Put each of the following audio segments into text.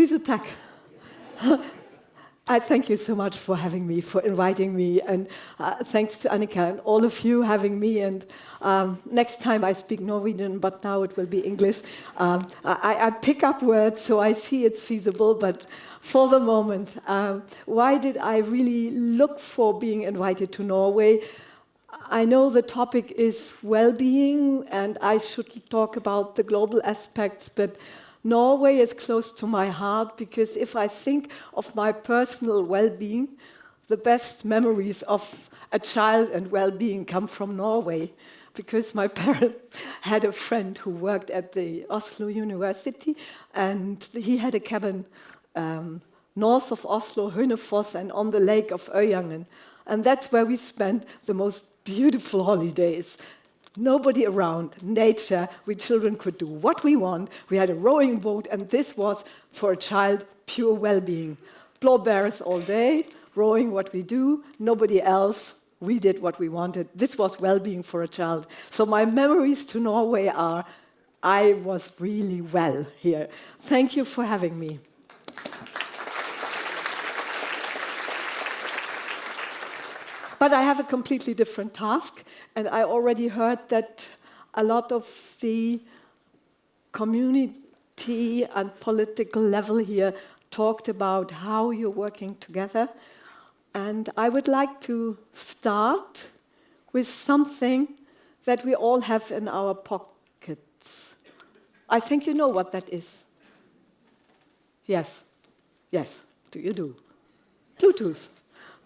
Tusen takk. I thank you so much for having me, for inviting me, and thanks to Annika and all of you having me. And next time I speak Norwegian, but now it will be English. I pick up words, so I see it's feasible, but for the moment, why did I really look for being invited to Norway? I know the topic is well-being, and I should talk about the global aspects, but Norway is close to my heart because if I think of my personal well-being, the best memories of a child and well-being come from Norway, because my parents had a friend who worked at the Oslo University, and he had a cabin north of Oslo, Hønefoss, and on the lake of Øyangen. And that's where we spent the most beautiful holidays. Nobody around, nature, we children could do what we want. We had a rowing boat, and this was, for a child, pure well-being. Blowbears all day, rowing what we do, nobody else, we did what we wanted. This was well-being for a child. So my memories to Norway are, I was really well here. Thank you for having me. But I have a completely different task, and I already heard that a lot of the community and political level here talked about how you're working together. And I would like to start with something that we all have in our pockets. I think you know what that is. Yes. Yes. Do you do? Bluetooth.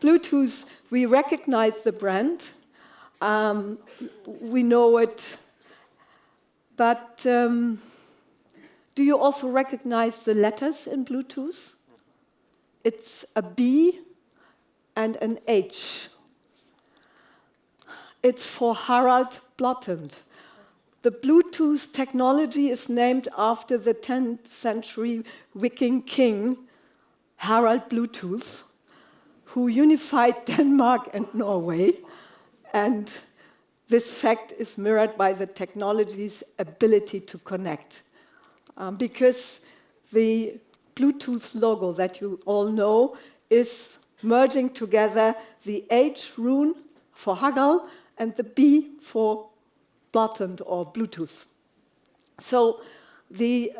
Bluetooth, we recognize the brand, we know it, but do you also recognize the letters in Bluetooth? It's a B and an H. It's for Harald Blåtand. The Bluetooth technology is named after the 10th century Viking king, Harald Bluetooth, who unified Denmark and Norway, and this fact is mirrored by the technology's ability to connect. Because the Bluetooth logo that you all know is merging together the H rune for Hagel and the B for Blåtand or Bluetooth. So the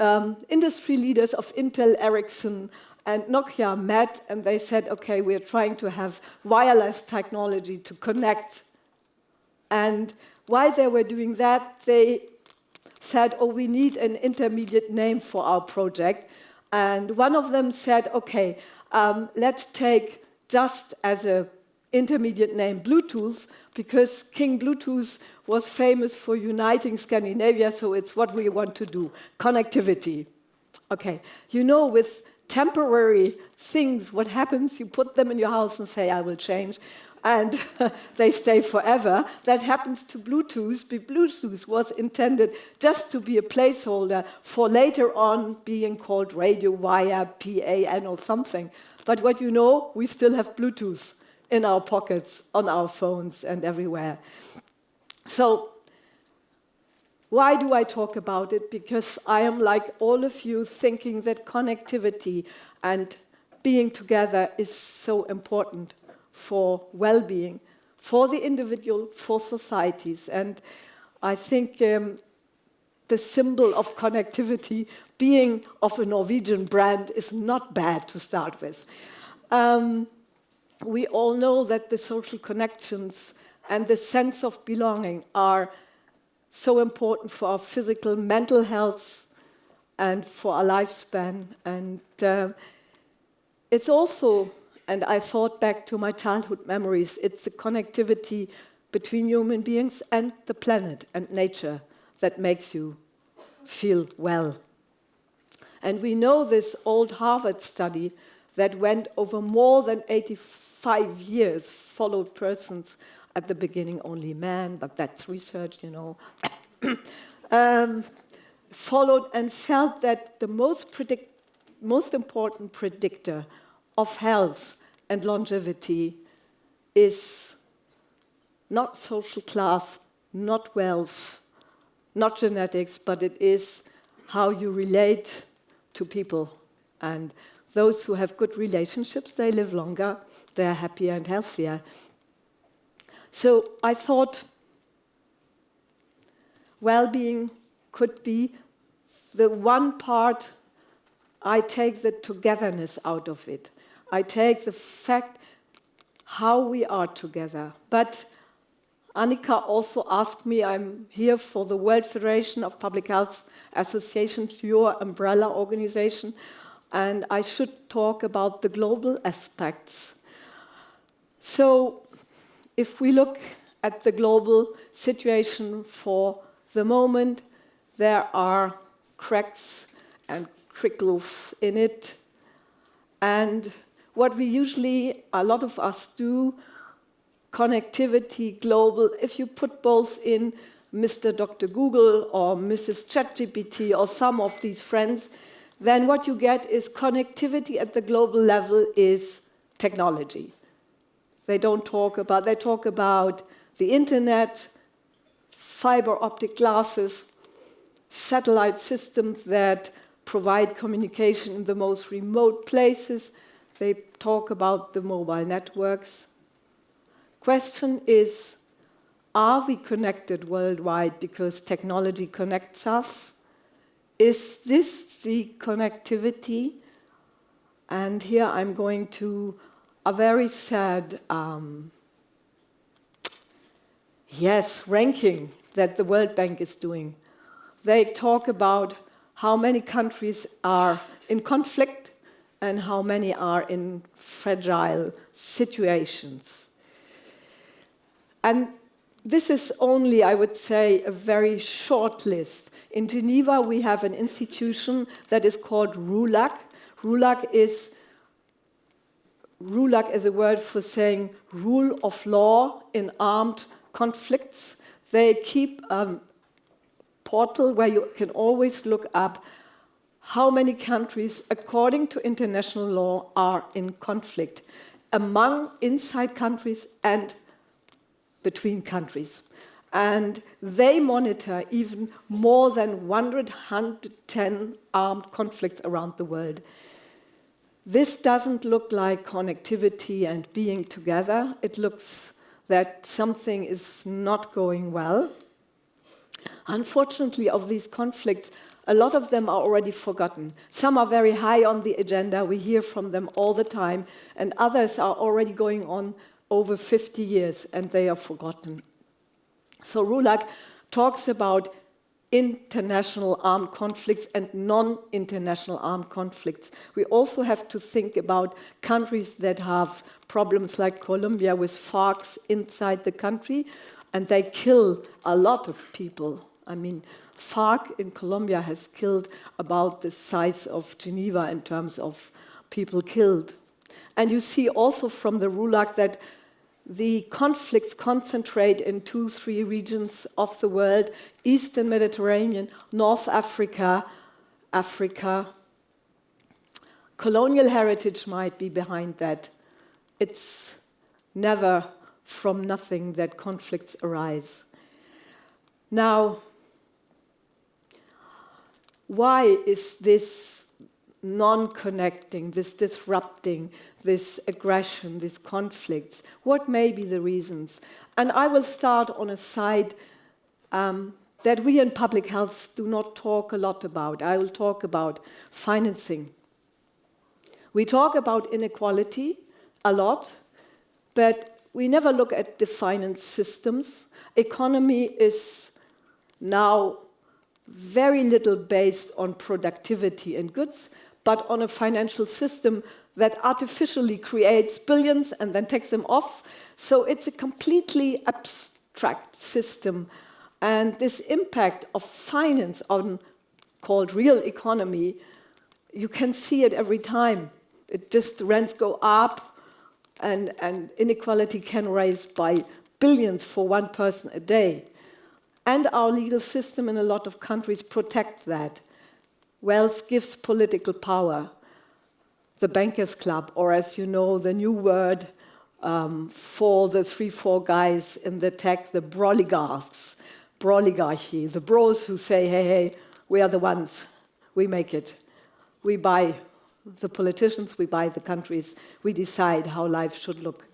industry leaders of Intel, Ericsson, and Nokia met, and they said, okay, we're trying to have wireless technology to connect. And while they were doing that, they said, oh, we need an intermediate name for our project. And one of them said, okay, let's take just as an intermediate name Bluetooth, because King Bluetooth was famous for uniting Scandinavia, so it's what we want to do, connectivity. Okay, you know, with temporary things, what happens? You put them in your house and say, I will change, and they stay forever. That happens to Bluetooth. Bluetooth was intended just to be a placeholder for later on being called radio wire, PAN or something. But what you know, we still have Bluetooth in our pockets, on our phones and everywhere. So why do I talk about it? Because I am like all of you thinking that connectivity and being together is so important for well-being, for the individual, for societies. And I think the symbol of connectivity being of a Norwegian brand is not bad to start with. We all know that the social connections and the sense of belonging are so important for our physical, mental health, and for our lifespan. And it's also, and I thought back to my childhood memories, it's the connectivity between human beings and the planet and nature that makes you feel well. And we know this old Harvard study that went over more than 85 years, followed persons at the beginning only men, but that's research, you know, followed and felt that the most important predictor of health and longevity is not social class, not wealth, not genetics, but it is how you relate to people And those who have good relationships, they live longer, they're happier and healthier. So I thought well-being could be the one part. I take the togetherness out of it. I take the fact how we are together. But Annika also asked me, I'm here for the World Federation of Public Health Associations, your umbrella organization, and I should talk about the global aspects. So if we look at the global situation for the moment, there are cracks and crinkles in it. And what we usually, a lot of us do, connectivity, global, if you put both in Mr. Dr. Google or Mrs. ChatGPT or some of these friends, then what you get is connectivity at the global level is technology. They talk about the internet, fiber optic glasses, satellite systems that provide communication in the most remote places. They talk about the mobile networks. Question is, are we connected worldwide because technology connects us? Is this the connectivity? And here I'm going to a very sad, ranking that the World Bank is doing. They talk about how many countries are in conflict and how many are in fragile situations. And this is only, I would say, a very short list. In Geneva, we have an institution that is called RULAC. RULAC is a word for saying rule of law in armed conflicts. They keep a portal where you can always look up how many countries, according to international law, are in conflict among inside countries and between countries. And they monitor even more than 110 armed conflicts around the world. This doesn't look like connectivity and being together. It looks that something is not going well. Unfortunately, of these conflicts, a lot of them are already forgotten. Some are very high on the agenda. We hear from them all the time. And others are already going on over 50 years, and they are forgotten. So RULAC talks about international armed conflicts and non-international armed conflicts. We also have to think about countries that have problems like Colombia with FARC inside the country, and they kill a lot of people. I mean, FARC in Colombia has killed about the size of Geneva in terms of people killed. And you see also from the RULAC that the conflicts concentrate in 2-3 regions of the world: Eastern Mediterranean, North Africa, Africa. Colonial heritage might be behind that. It's never from nothing that conflicts arise. Now, why is this non-connecting, this disrupting, this aggression, these conflicts? What may be the reasons? And I will start on a side that we in public health do not talk a lot about. I will talk about financing. We talk about inequality a lot, but we never look at the finance systems. Economy is now very little based on productivity and goods, but on a financial system that artificially creates billions and then takes them off. So it's a completely abstract system. And this impact of finance on called real economy, you can see it every time. It just rents go up and inequality can rise by billions for one person a day. And our legal system in a lot of countries protect that. Wealth gives political power. The bankers' club, or as you know, the new word for the 3-4 guys in the tech, the broligarchy, the bros who say, hey, we are the ones, we make it. We buy the politicians, we buy the countries, we decide how life should look.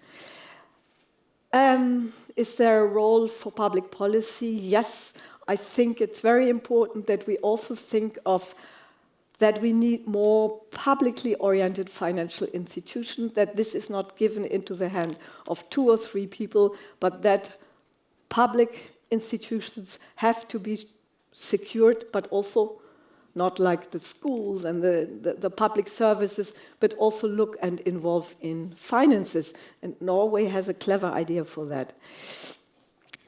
Is there a role for public policy? Yes, I think it's very important that we also think of that we need more publicly oriented financial institutions, that this is not given into the hand of 2 or 3 people, but that public institutions have to be secured, but also not like the schools and the public services, but also look and involve in finances. And Norway has a clever idea for that.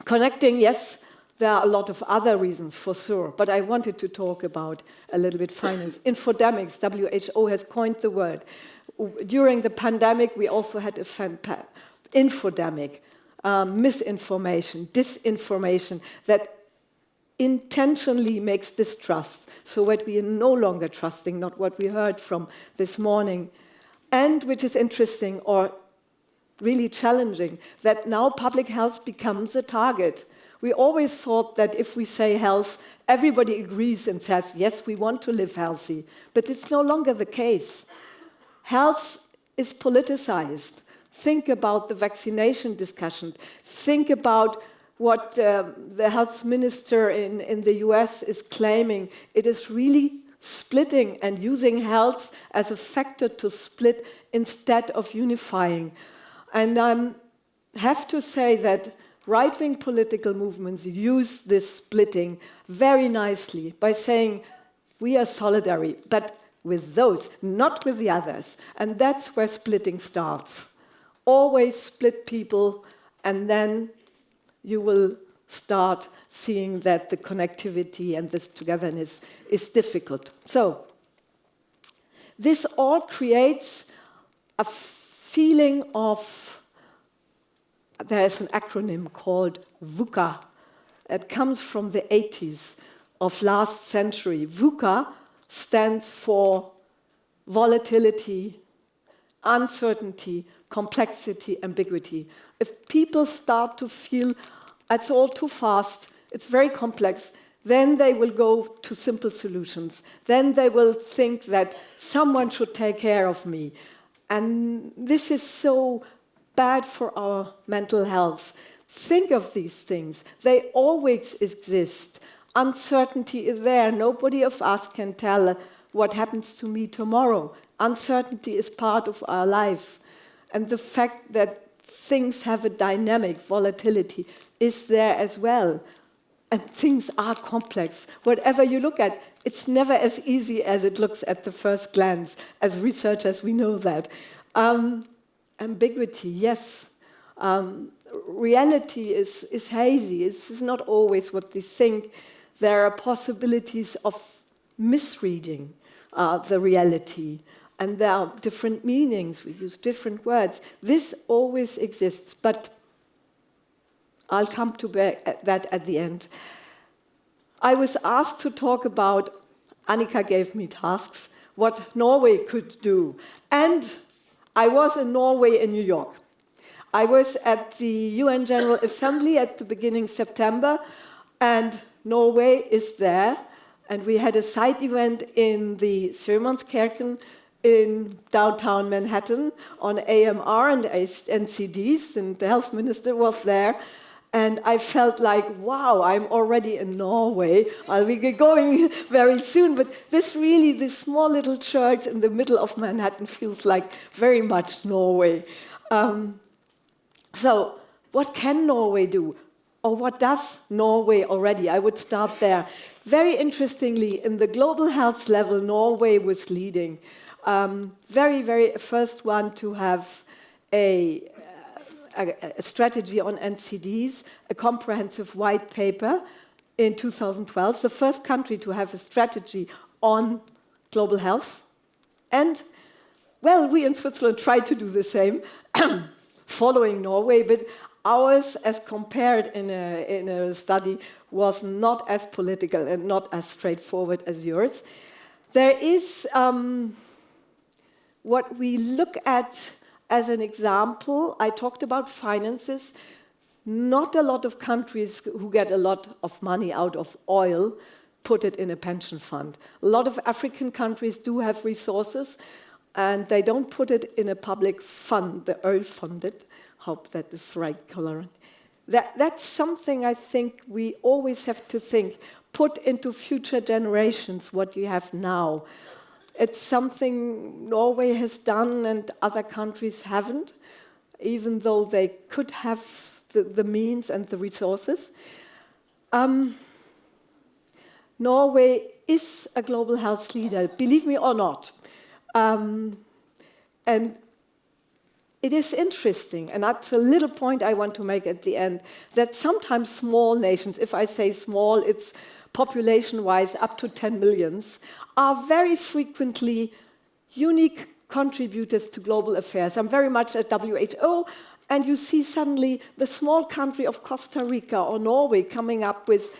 Connecting, yes, there are a lot of other reasons for sure, but I wanted to talk about a little bit finance. Infodemics, WHO has coined the word. During the pandemic, we also had a infodemic, misinformation, disinformation that intentionally makes distrust, so what we are no longer trusting, not what we heard from this morning. And which is interesting or really challenging, that now public health becomes a target. We always thought that if we say health, everybody agrees and says, yes, we want to live healthy. But it's no longer the case. Health is politicized. Think about the vaccination discussion. Think about what the health minister in the US is claiming. It is really splitting and using health as a factor to split instead of unifying. And I have to say that right-wing political movements use this splitting very nicely by saying, we are solidary, but with those, not with the others. And that's where splitting starts. Always split people, and then you will start seeing that the connectivity and this togetherness is difficult. So, this all creates a feeling of, there is an acronym called VUCA. It comes from the 80s of last century. VUCA stands for volatility, uncertainty, complexity, ambiguity. If people start to feel it's all too fast, it's very complex, then they will go to simple solutions. Then they will think that someone should take care of me. And this is so bad for our mental health. Think of these things. They always exist. Uncertainty is there. Nobody of us can tell what happens to me tomorrow. Uncertainty is part of our life. And the fact that things have a dynamic volatility is there as well. And things are complex. Whatever you look at, it's never as easy as it looks at the first glance. As researchers, we know that. Ambiguity, yes. Reality is hazy. It's not always what they think. There are possibilities of misreading the reality. And there are different meanings. We use different words. This always exists, but I'll come to that at the end. I was asked to talk about, Annika gave me tasks, what Norway could do. And I was in Norway in New York. I was at the UN General Assembly at the beginning of September, and Norway is there. And we had a side event in the Sjömanskirken in downtown Manhattan on AMR and NCDs, and the health minister was there. And I felt like, wow, I'm already in Norway. I'll be going very soon. But this small little church in the middle of Manhattan feels like very much Norway. So what can Norway do? Or what does Norway already? I would start there. Very interestingly, in the global health level, Norway was leading. Very first one to have a strategy on NCDs, a comprehensive white paper in 2012, the first country to have a strategy on global health. And, well, we in Switzerland tried to do the same, following Norway, but ours, as compared in a study, was not as political and not as straightforward as yours. There is what we look at as an example. I talked about finances. Not a lot of countries who get a lot of money out of oil put it in a pension fund. A lot of African countries do have resources. and they don't put it in a public fund, the oil-funded, hope that is right color. That's something I think we always have to think, put into future generations what you have now. It's something Norway has done and other countries haven't, even though they could have the means and the resources. Norway is a global health leader, believe me or not. And it is interesting, and that's a little point I want to make at the end, that sometimes small nations, if I say small, it's population-wise up to 10 millions, are very frequently unique contributors to global affairs. I'm very much at WHO, and you see suddenly the small country of Costa Rica or Norway coming up with,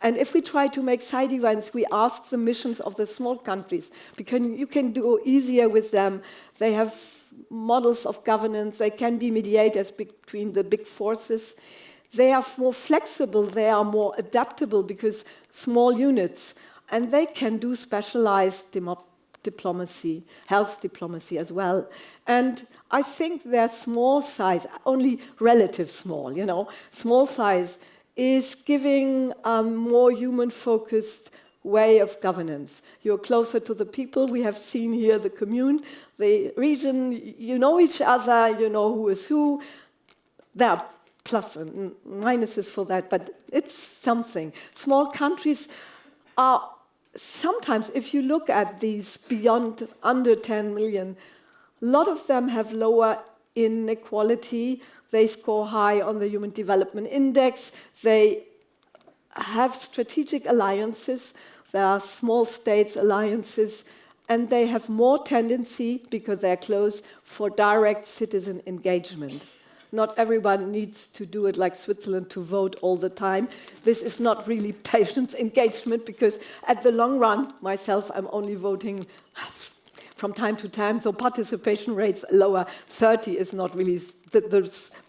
and if we try to make side events, we ask the missions of the small countries, because you can do easier with them. They have models of governance, they can be mediators between the big forces. They are more flexible, they are more adaptable because small units, and they can do specialized diplomacy, health diplomacy as well. And I think their small size, only relative small, small size is giving a more human-focused way of governance. You're closer to the people. We have seen here the commune, the region, you know each other, you know who is who. There are plus and minuses for that, but it's something. Small countries are sometimes, if you look at these beyond under 10 million, a lot of them have lower inequality. They score high on the Human Development Index. They have strategic alliances. There are small states alliances, and they have more tendency, because they're close, for direct citizen engagement. Not everyone needs to do it like Switzerland to vote all the time. This is not really patient engagement, because at the long run, myself, I'm only voting from time to time, so participation rates lower. 30 is not really,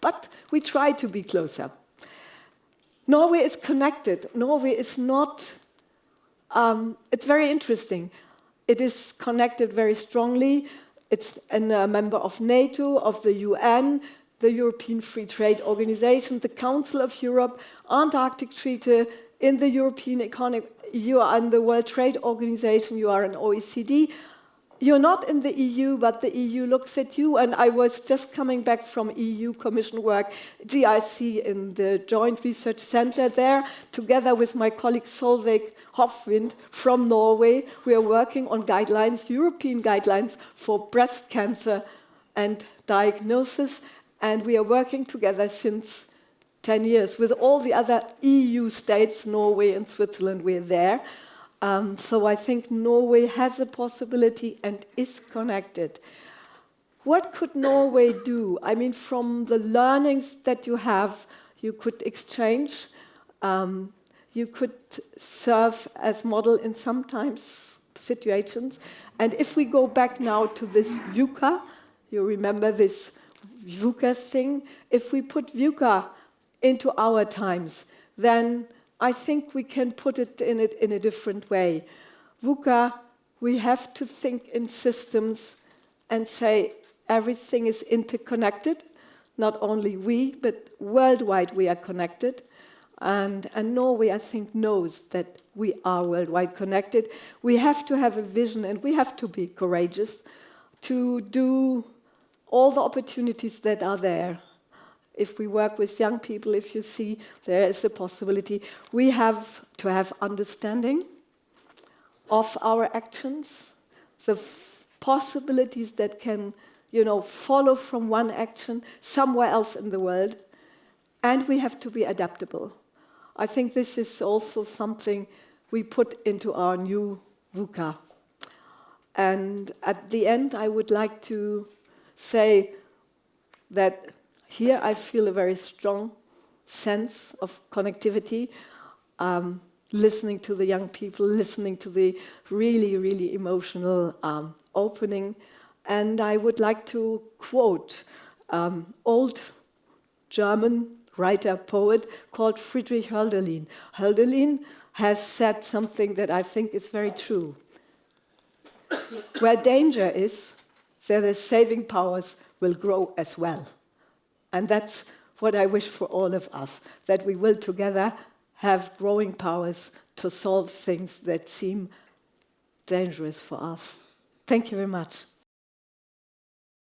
but we try to be closer. Norway is connected. Norway is not, it's very interesting. It is connected very strongly. It's a member of NATO, of the UN, the European Free Trade Organization, the Council of Europe, Antarctic Treaty, in the European Economic, you are in the World Trade Organization, you are in OECD. You're not in the EU, but the EU looks at you, and I was just coming back from EU Commission work, GIC, in the Joint Research Center there, together with my colleague Solveig Hofvind from Norway. We are working on guidelines, European guidelines for breast cancer and diagnosis, and we are working together since 10 years. With all the other EU states, Norway and Switzerland, we're there. So I think Norway has a possibility and is connected. What could Norway do? I mean, from the learnings that you have, you could exchange. You could serve as model in sometimes situations. And if we go back now to this VUCA, you remember this VUCA thing? If we put VUCA into our times, then I think we can put it in a different way. VUCA, we have to think in systems and say everything is interconnected. Not only we, but worldwide we are connected. And Norway, I think, knows that we are worldwide connected. We have to have a vision, and we have to be courageous to do all the opportunities that are there. If we work with young people, if you see there is a possibility, we have to have understanding of our actions, the possibilities that can, follow from one action somewhere else in the world, and we have to be adaptable. I think this is also something we put into our new VUCA. And at the end, I would like to say that here I feel a very strong sense of connectivity, listening to the young people, listening to the really, really emotional opening. And I would like to quote old German writer, poet called Friedrich Hölderlin. Hölderlin has said something that I think is very true. Where danger is, then the saving powers will grow as well. And that's what I wish for all of us, that we will together have growing powers to solve things that seem dangerous for us. Thank you very much.